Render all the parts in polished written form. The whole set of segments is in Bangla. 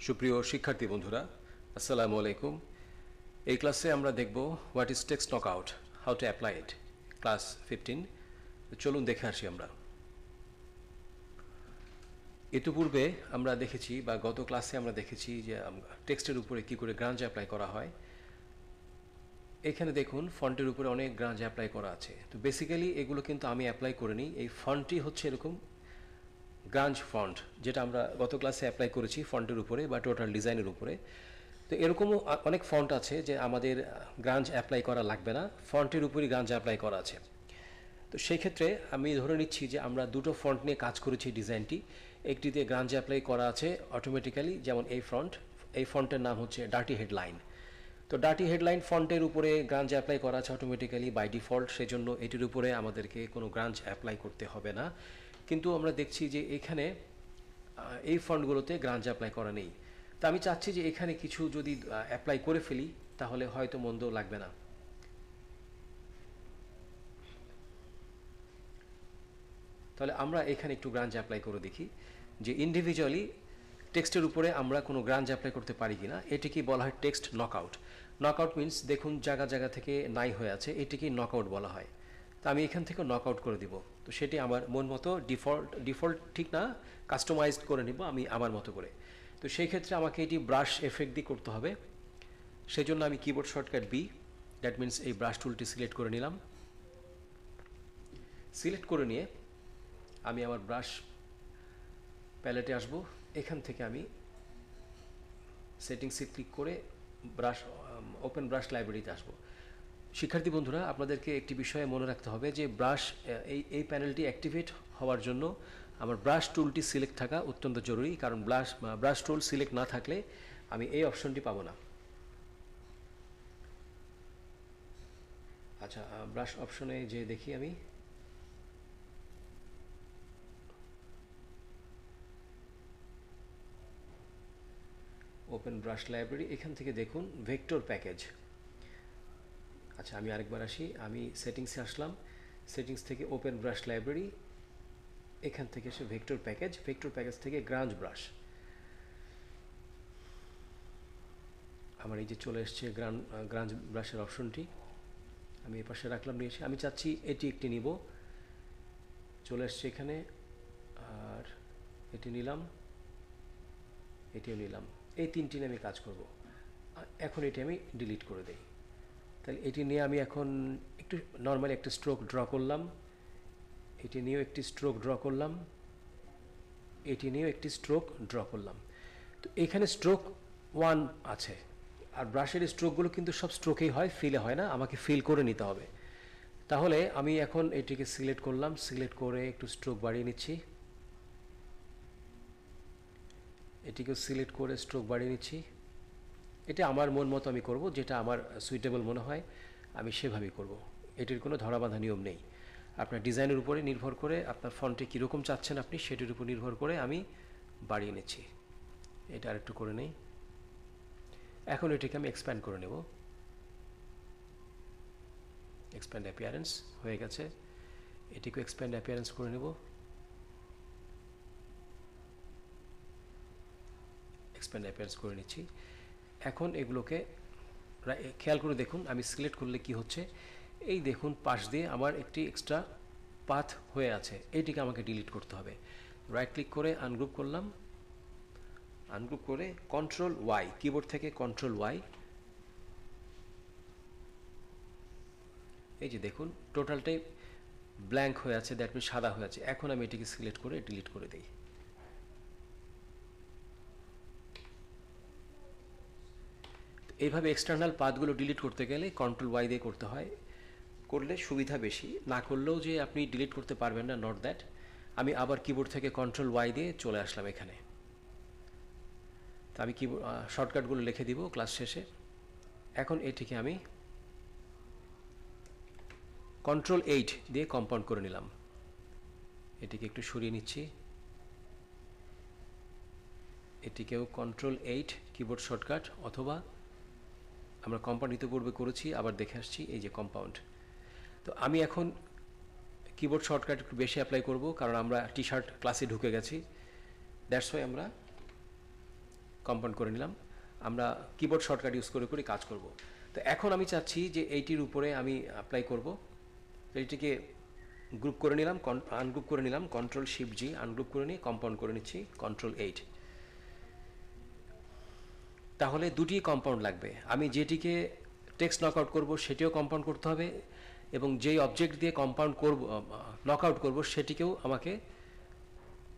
সুপ্রিয় শিক্ষার্থী বন্ধুরা, আসসালামু আলাইকুম। এই ক্লাসে আমরা দেখব what is text knockout, how to apply it, class 15। চলুন দেখে আসি আমরা। ইতিপূর্বে আমরা দেখেছি বা গত ক্লাসে আমরা দেখেছি যে টেক্সটের উপরে কি করে গ্রাঞ্জ অ্যাপ্লাই করা হয়। এখানে দেখুন ফন্টের উপরে অনেক গ্রাঞ্জ অ্যাপ্লাই করা আছে। তো বেসিক্যালি এগুলো কিন্তু আমি অ্যাপ্লাই করিনি। এই ফন্টটি হচ্ছে এরকম গ্রাঞ্জ ফন্ট, যেটা আমরা গত ক্লাসে অ্যাপ্লাই করেছি ফন্টের উপরে বা টোটাল ডিজাইনের উপরে। তো এরকমও অনেক ফন্ট আছে যে আমাদের গ্রাঞ্জ অ্যাপ্লাই করা লাগবে না, ফন্টের উপরই গ্রাঞ্জ অ্যাপ্লাই করা আছে। তো সেই ক্ষেত্রে আমি ধরে নিচ্ছি যে আমরা দুটো ফন্ট নিয়ে কাজ করেছি ডিজাইনটি। একটিতে গ্রাঞ্জ অ্যাপ্লাই করা আছে অটোমেটিক্যালি, যেমন এই ফন্টের নাম হচ্ছে ডার্টি হেডলাইন। তো ডার্টি হেডলাইন ফন্টের উপরে গ্রাঞ্জ অ্যাপ্লাই করা আছে অটোমেটিক্যালি বাই ডিফল্ট, সেজন্য এটির উপরে আমাদেরকে কোনো গ্রাঞ্জ অ্যাপ্লাই করতে হবে না। কিন্তু আমরা দেখছি যে এখানে এই ফন্টগুলোতে গ্রাঞ্জ অ্যাপ্লাই করা নেই। তো আমি চাচ্ছি যে এখানে কিছু যদি অ্যাপ্লাই করে ফেলি তাহলে হয়তো মন্দ লাগবে না। তাহলে আমরা এখানে একটু গ্রাঞ্জ অ্যাপ্লাই করে দেখি যে ইন্ডিভিজুয়ালি টেক্সটের উপরে আমরা কোনো গ্রাঞ্জ অ্যাপ্লাই করতে পারি কিনা। এটিকে বলা হয় টেক্সট নকআউট। নকআউট মিন্স দেখুন জায়গা জায়গা থেকে নাই হয়ে আছে, এটিকে নকআউট বলা হয়। তো আমি এখান থেকে নকআউট করে দিব। তো সেটি আমার মন মতো ডিফল্ট ঠিক না, কাস্টমাইজড করে নিব আমি আমার মতো করে। তো সেই ক্ষেত্রে আমাকে এটি ব্রাশ এফেক্ট দিয়ে করতে হবে। সেই জন্য আমি keyboard shortcut B, that means এই ব্রাশ টুলটি সিলেক্ট করে নিলাম। সিলেক্ট করে নিয়ে আমি আমার ব্রাশ প্যালেটে আসব। এখান থেকে আমি সেটিংসে ক্লিক করে ওপেন ব্রাশ লাইব্রেরিতে আসব। শিক্ষার্থী বন্ধুরা, আপনাদেরকে একটি বিষয়ে মনে রাখতে হবে যে এই প্যানেলটি অ্যাক্টিভেট হওয়ার জন্য আমার ব্রাশ টুলটি সিলেক্ট থাকা অত্যন্ত জরুরি, কারণ ব্রাশ টুল সিলেক্ট না থাকলে আমি এই অপশনটি পাবো না। আচ্ছা, ব্রাশ অপশনে যে দেখি আমি ওপেন ব্রাশ লাইব্রেরি, এখান থেকে দেখুন ভেক্টর প্যাকেজ। আচ্ছা, আমি আরেকবার আসি। আমি সেটিংসে আসলাম, সেটিংস থেকে ওপেন ব্রাশ লাইব্রেরি, এখান থেকে এসে ভেক্টর প্যাকেজ থেকে গ্রাঞ্জ ব্রাশ। আমার এই যে চলে এসছে গ্রাঞ্জ ব্রাশের অপশনটি, আমি এই পাশে রাখলাম, নিয়ে এসে আমি চাচ্ছি এটি একটি নিব। চলে এসছে এখানে, আর এটি নিলাম, এটিও নিলাম। এই তিনটি নিয়ে আমি কাজ করব। এখন এটি আমি ডিলিট করে দেই। তাহলে এটি নিয়ে আমি এখন একটু নর্মালি একটা স্ট্রোক ড্র করলাম, এটি নিয়েও একটি স্ট্রোক ড্র করলাম, এটি নিয়েও একটি স্ট্রোক ড্র করলাম। তো এখানে স্ট্রোক 1 আছে, আর ব্রাশের স্ট্রোকগুলো কিন্তু সব স্ট্রোকেই হয়, ফিলে হয় না, আমাকে ফিল করে নিতে হবে। তাহলে আমি এখন এটিকে সিলেক্ট করলাম, সিলেক্ট করে একটু স্ট্রোক বাড়িয়ে নিচ্ছি, এটিকেও সিলেক্ট করে স্ট্রোক বাড়িয়ে নিচ্ছি। এটা আমার মন মতো আমি করব, যেটা আমার সুইটেবল মনে হয় আমি সেভাবেই করব। এটির কোনো ধরাবাঁধা নিয়ম নেই। আপনার ডিজাইনের উপরে নির্ভর করে, আপনার ফন্টে কীরকম চাচ্ছেন আপনি সেটির উপর নির্ভর করে আমি বাড়িয়ে নিচ্ছি। এটা আরেকটু করে নেই। এখন এটিকে আমি এক্সপ্যান্ড করে নেব। এক্সপ্যান্ড অ্যাপিয়ারেন্স হয়ে গেছে, এটিকে এক্সপ্যান্ড অ্যাপিয়ারেন্স করে নেব। এক্সপ্যান্ড অ্যাপিয়ারেন্স করে নিচ্ছি। এখন এগুলোকে খেয়াল করে দেখুন, আমি সিলেক্ট করলে কি হচ্ছে, এই দেখুন পাশ দিয়ে আমার একটি এক্সট্রা পাথ হয়ে আছে, এইটিকে আমাকে ডিলিট করতে হবে। রাইট ক্লিক করে আনগ্রুপ করলাম, আনগ্রুপ করে কন্ট্রোল ওয়াই, কিবোর্ড থেকে কন্ট্রোল ওয়াই, এই যে দেখুন টোটালটাই ব্ল্যাঙ্ক হয়ে আছে, দ্যাট মিনস সাদা হয়ে আছে। এখন আমি এটিকে সিলেক্ট করে ডিলিট করে দিই। এইভাবে এক্সটার্নাল পাথগুলো ডিলিট করতে গেলে কন্ট্রোল ওয়াই দিয়ে করতে হয়, করলে সুবিধা বেশি, না করলেও যে আপনি ডিলিট করতে পারবেন না, নট দ্যাট। আমি আবার কিবোর্ড থেকে কন্ট্রোল ওয়াই দিয়ে চলে আসলাম এখানে। তো আমি কিবোর্ড শর্টকাটগুলো লিখে দিব ক্লাস শেষে। এখন এটিকে আমি কন্ট্রোল 8 দিয়ে কম্পাউন্ড করে নিলাম। এটিকে একটু সরিয়ে নিচ্ছি, এটিকেও কন্ট্রোল 8 কিবোর্ড শর্টকাট, অথবা আমরা কম্পাউন্ড ইতিপূর্বে করেছি, আবার দেখে আসছি, এই যে কম্পাউন্ড। তো আমি এখন কিবোর্ড শর্টকাট একটু বেশি অ্যাপ্লাই করব, কারণ আমরা টি শার্ট ক্লাসে ঢুকে গেছি, দ্যাটস ওয়াই আমরা কম্পাউন্ড করে নিলাম। আমরা কিবোর্ড শর্টকাট ইউজ করে করে কাজ করব। তো এখন আমি চাচ্ছি যে এইটির উপরে আমি অ্যাপ্লাই করব। তো এইটিকে গ্রুপ করে নিলাম, আনগ্রুপ করে নিলাম, কন্ট্রোল শিফট জি, আনগ্রুপ করে নিয়ে কম্পাউন্ড করে নিচ্ছি কন্ট্রোল 8। তাহলে দুটি কম্পাউন্ড লাগবে। আমি যেটিকে টেক্সট নকআউট করব সেটিও কম্পাউন্ড করতে হবে, এবং যেই অবজেক্ট দিয়ে কম্পাউন্ড করব নকআউট করব সেটিকেও আমাকে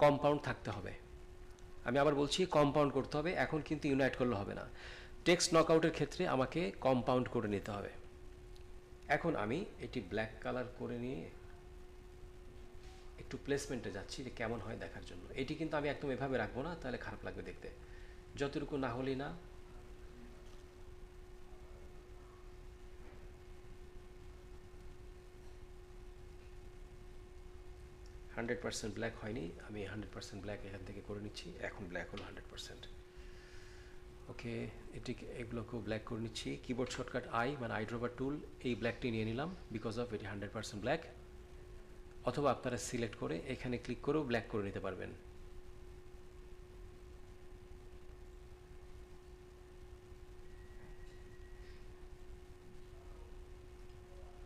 কম্পাউন্ড থাকতে হবে। আমি আবার বলছি কম্পাউন্ড করতে হবে, এখন কিন্তু ইউনাইট করলে হবে না। টেক্সট নকআউটের ক্ষেত্রে আমাকে কম্পাউন্ড করে নিতে হবে। এখন আমি এটি ব্ল্যাক কালার করে নিয়ে একটু প্লেসমেন্টে যাচ্ছি যে কেমন হয় দেখার জন্য। এটি কিন্তু আমি একদম এভাবে রাখবো না, তাহলে খারাপ লাগবে দেখতে। যতটুকু না হলেই না। হান্ড্রেড পার্সেন্ট ব্ল্যাক হয়নি, আমি 100% ব্ল্যাক এখান থেকে করে নিচ্ছি। এখন ব্ল্যাক হলো 100%। ওকে, এগুলোকেও ব্ল্যাক করে নিচ্ছি। কিবোর্ড শর্টকাট আই, মানে আই ড্রপার টুল, এই ব্ল্যাকটি নিয়ে নিলাম বিকজ অফ এটি 100% ব্ল্যাক। অথবা আপনারা সিলেক্ট করে এখানে ক্লিক করেও ব্ল্যাক করে নিতে পারবেন।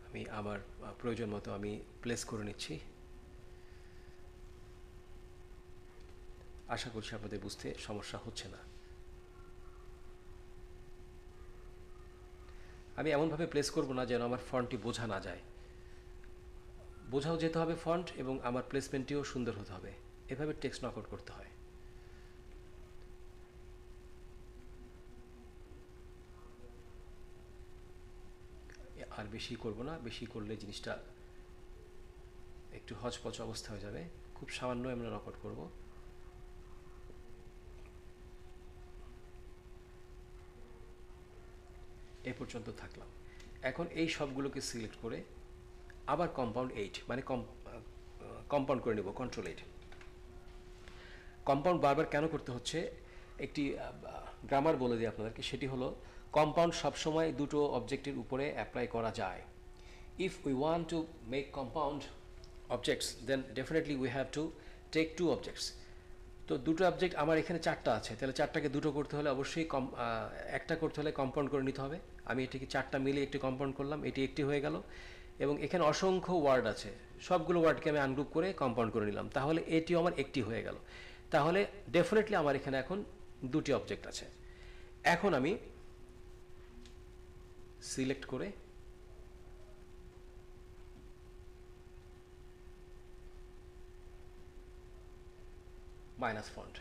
আমি আমার প্রয়োজন মতো আমি প্লেস করে নিচ্ছি। আশা করছি আপনাদের বুঝতে সমস্যা হচ্ছে না। আমি এমনভাবে প্লেস করব না যেন আমার ফন্টটি বোঝা না যায়। বোঝাও যেতে হবে ফন্ট, এবং আমার প্লেসমেন্টটিও সুন্দর হতে হবে। এভাবে টেক্সট নকআউট করতে হয়। আর বেশি করব না, বেশি করলে জিনিসটা একটু হচপচ অবস্থা হয়ে যাবে। খুব সামান্য আমরা নকআউট করব। এ পর্যন্ত থাকলাম। এখন এই সবগুলোকে সিলেক্ট করে আবার কম্পাউন্ড 8, মানে কম্পাউন্ড করে নেব কন্ট্রোল 8। কম্পাউন্ড বারবার কেন করতে হচ্ছে, একটি গ্রামার বলে দিই আপনাদেরকে। সেটি হলো কম্পাউন্ড সবসময় দুটো অবজেক্টের উপরে অ্যাপ্লাই করা যায়। If we want to make compound objects, then definitely we have to take two objects. তো দুটো অবজেক্ট আমার এখানে চারটা আছে, তাহলে চারটাকে দুটো করতে হলে অবশ্যই একটা করতে হলে কম্পাউন্ড করে নিতে হবে। আমি এটিকে চারটা মিলিয়ে একটি কম্পাউন্ড করলাম, এটি একটি হয়ে গেল। এবং এখানে অসংখ্য ওয়ার্ড আছে, সবগুলো ওয়ার্ডকে আমি আনগ্রুপ করে কম্পাউন্ড করে নিলাম, তাহলে এটিও আমার একটি হয়ে গেল। তাহলে ডেফিনেটলি আমার এখানে এখন দুটি অবজেক্ট আছে। এখন আমি সিলেক্ট করে মাইনাস ফন্ট,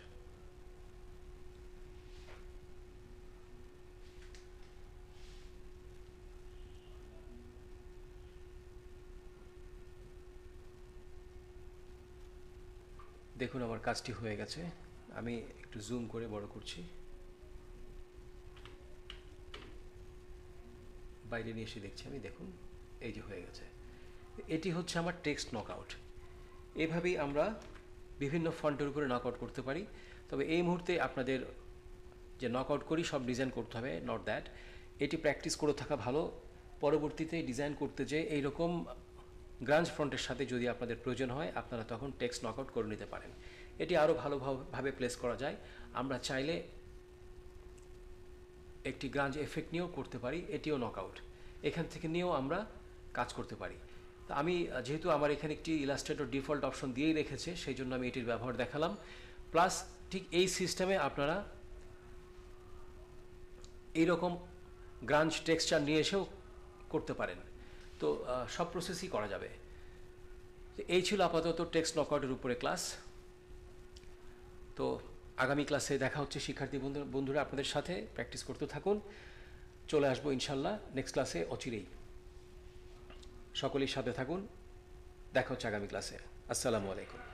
দেখুন আমার কাজটি হয়ে গেছে। আমি একটু জুম করে বড় করছি, বাইরে নিয়ে এসে দেখছি আমি, দেখুন এই যে হয়ে গেছে। এটি হচ্ছে আমার টেক্সট নকআউট। এভাবেই আমরা বিভিন্ন ফন্টের উপরে নকআউট করতে পারি। তবে এই মুহূর্তে আপনাদের যে নকআউট করি সব ডিজাইন করতে হবে, নট দ্যাট। এটি প্র্যাকটিস করে থাকা ভালো। পরবর্তীতে ডিজাইন করতে যেয়ে এইরকম গ্রাঞ্জ ফন্টের সাথে যদি আপনাদের প্রয়োজন হয়, আপনারা তখন টেক্সট নকআউট করে নিতে পারেন। এটি আরও ভালোভাবে প্লেস করা যায়। আমরা চাইলে একটি গ্রাঞ্জ এফেক্ট নিয়েও করতে পারি, এটিও নকআউট। এখান থেকে নিয়েও আমরা কাজ করতে পারি। তো আমি যেহেতু আমার এখানে একটি ইলাস্ট্রেটর ডিফল্ট অপশন দিয়েই রেখেছে, সেই জন্য আমি এটির ব্যবহার দেখালাম। প্লাস ঠিক এই সিস্টেমে আপনারা এইরকম গ্রাঞ্জ টেক্সচার নিয়ে এসেও করতে পারেন। তো সব প্রসেসই করা যাবে। এই ছিল আপাতত টেক্সট নকআউটের উপরে ক্লাস। তো আগামী ক্লাসে দেখা হচ্ছে শিক্ষার্থী বন্ধুরা, আপনাদের সাথে প্র্যাকটিস করতে থাকুন। চলে আসবো ইনশাল্লাহ নেক্সট ক্লাসে অচিরেই। সকলেই সাথে থাকুন, দেখা হচ্ছে আগামী ক্লাসে। আসসালামু আলাইকুম।